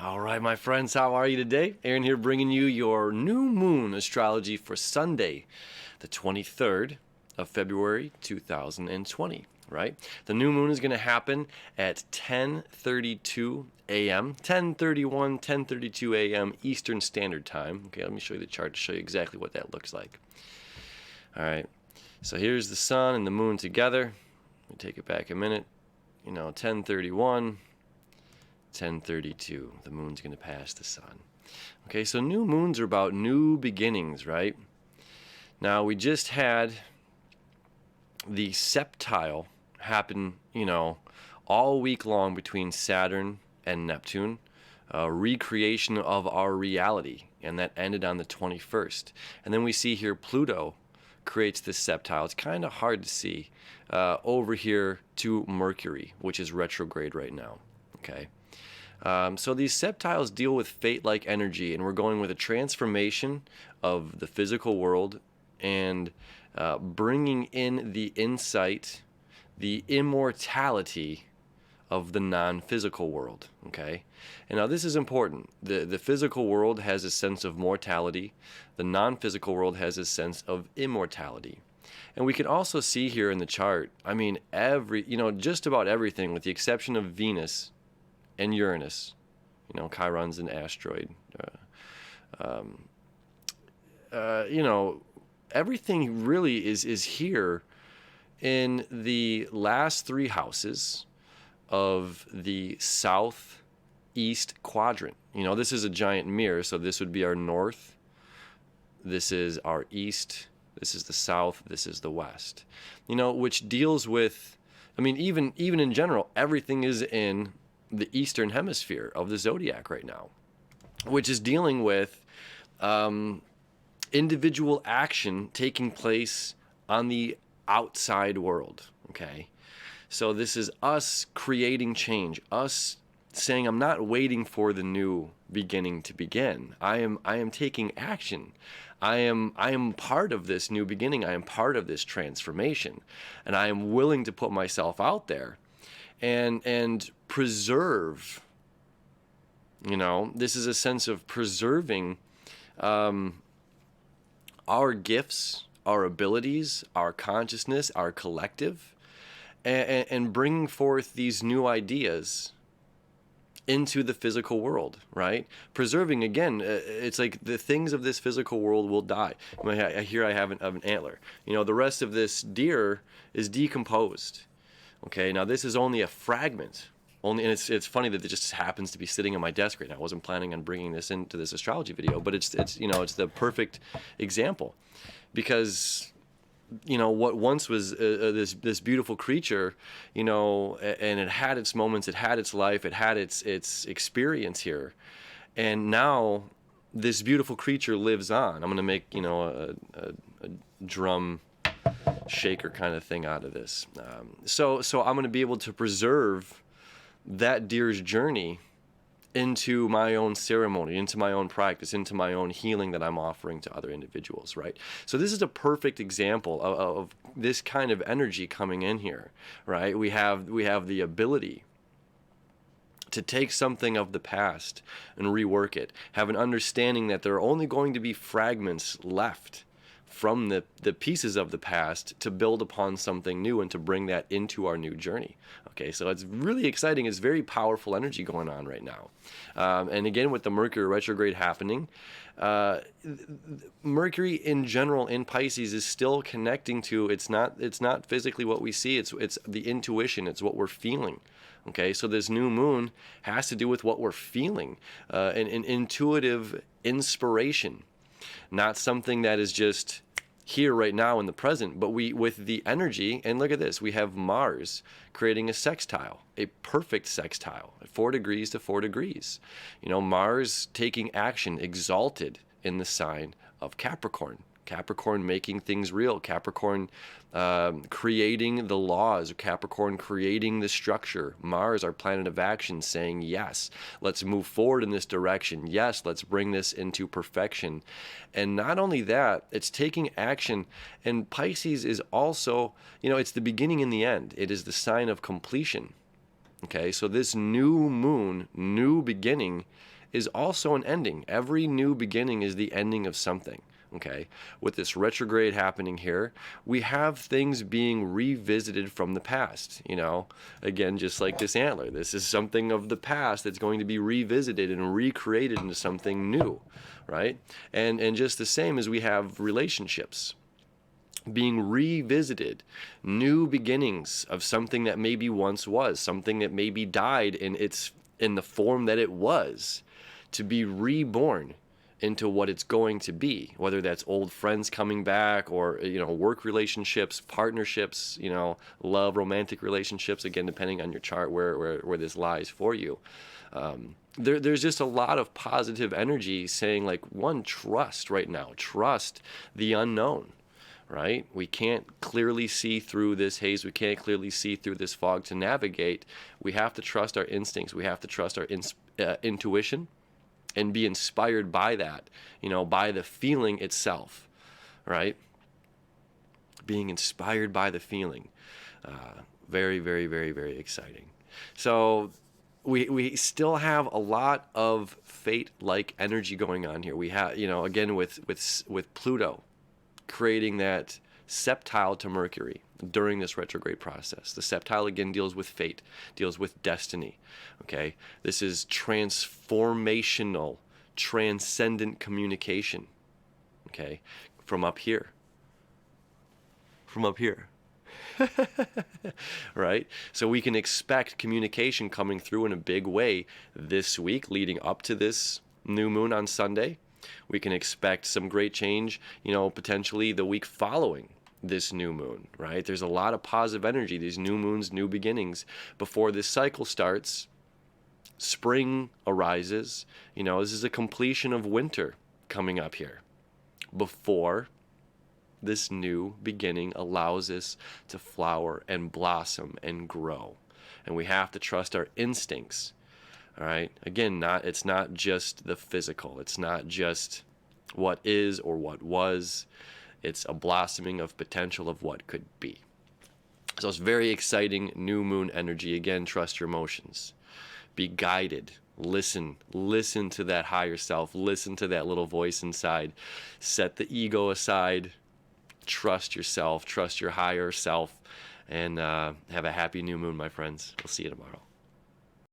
All right, my friends, how are you today? Aaron here bringing you your new moon astrology for Sunday, the 23rd of February 2020, right? The new moon is going to happen at 10:32 a.m., 10:31, 10:32 a.m. Eastern Standard Time. Okay, let me show you the chart to show you exactly what that looks like. All right, so here's the sun and the moon together. Let me take it back a minute. 10:31. 10:32, the moon's going to pass the sun. Okay, so new moons are about new beginnings, right? Now, we just had the septile happen, all week long between Saturn and Neptune, a recreation of our reality, and that ended on the 21st. And then we see here Pluto creates this septile. It's kind of hard to see over here to Mercury, which is retrograde right now, okay? So these septiles deal with fate-like energy, and we're going with a transformation of the physical world and bringing in the insight, the immortality of the non-physical world, okay? And now this is important. The physical world has a sense of mortality. The non-physical world has a sense of immortality. And we can also see here in the chart, just about everything with the exception of Venus and Uranus, Chiron's an asteroid. Everything really is here in the last three houses of the southeast quadrant. This is a giant mirror, so this would be our north. This is our east. This is the south. This is the west. Which deals with, even in general, everything is in the eastern hemisphere of the zodiac right now, which is dealing with individual action taking place on the outside world, okay? So this is us creating change, us saying, I'm not waiting for the new beginning to begin. I am taking action. I am part of this new beginning. I am part of this transformation, and I am willing to put myself out there and preserve. This is a sense of preserving our gifts, our abilities, our consciousness, our collective, and bringing forth these new ideas into the physical world, right? Preserving, again, it's like the things of this physical world will die. Here I have an antler. The rest of this deer is decomposed. Okay, now this is only a fragment. And it's funny that it just happens to be sitting on my desk right now. I wasn't planning on bringing this into this astrology video, but it's the perfect example, because what once was this beautiful creature, and it had its moments, it had its life, it had its experience here, and now this beautiful creature lives on. I'm gonna make a drum shaker kind of thing out of this. So I'm going to be able to preserve that deer's journey into my own ceremony, into my own practice, into my own healing that I'm offering to other individuals, right? So this is a perfect example of this kind of energy coming in here, right? We have the ability to take something of the past and rework it, have an understanding that there are only going to be fragments left from the pieces of the past to build upon something new and to bring that into our new journey. Okay, so it's really exciting. It's very powerful energy going on right now. And again, with the Mercury retrograde happening, Mercury in general in Pisces is still connecting to, it's not physically what we see, it's the intuition, it's what we're feeling. Okay, so this new moon has to do with what we're feeling, an intuitive inspiration, not something that is just here right now in the present, but with the energy. And look at this, we have Mars creating a sextile, a perfect sextile, 4 degrees to 4 degrees. Mars taking action, exalted in the sign of Capricorn. Capricorn making things real, Capricorn creating the laws, Capricorn creating the structure, Mars, our planet of action, saying, yes, let's move forward in this direction. Yes, let's bring this into perfection. And not only that, it's taking action. And Pisces is also, it's the beginning and the end. It is the sign of completion. Okay, so this new moon, new beginning, is also an ending. Every new beginning is the ending of something. Okay, with this retrograde happening here, we have things being revisited from the past. Again, just like this antler, this is something of the past that's going to be revisited and recreated into something new, right? And just the same as we have relationships being revisited, new beginnings of something that maybe once was, something that maybe died in the form that it was, to be reborn into what it's going to be, whether that's old friends coming back or work relationships, partnerships, love, romantic relationships, again depending on your chart where this lies for you. There's just a lot of positive energy saying, like, one, trust right now, trust the unknown. Right? We can't clearly see through this haze. We can't clearly see through this fog to navigate. We have to trust our instincts. We have to trust our intuition and be inspired by that, by the feeling itself, right? Being inspired by the feeling. Very, very, very, very exciting. So we still have a lot of fate-like energy going on here. We have, again, with Pluto creating that septile to Mercury during this retrograde process. The septile, again, deals with fate, deals with destiny. Okay, this is transformational, transcendent communication. Okay, from up here. Right? So we can expect communication coming through in a big way this week leading up to this new moon on Sunday. We can expect some great change, potentially the week following this new moon, right? There's a lot of positive energy, these new moons, new beginnings. Before this cycle starts, spring arises. This is a completion of winter coming up here. Before this new beginning allows us to flower and blossom and grow. And we have to trust our instincts. All right. Again, it's not just the physical. It's not just what is or what was. It's a blossoming of potential of what could be. So it's very exciting new moon energy. Again, trust your emotions. Be guided. Listen to that higher self. Listen to that little voice inside. Set the ego aside. Trust yourself. Trust your higher self. And have a happy new moon, my friends. We'll see you tomorrow.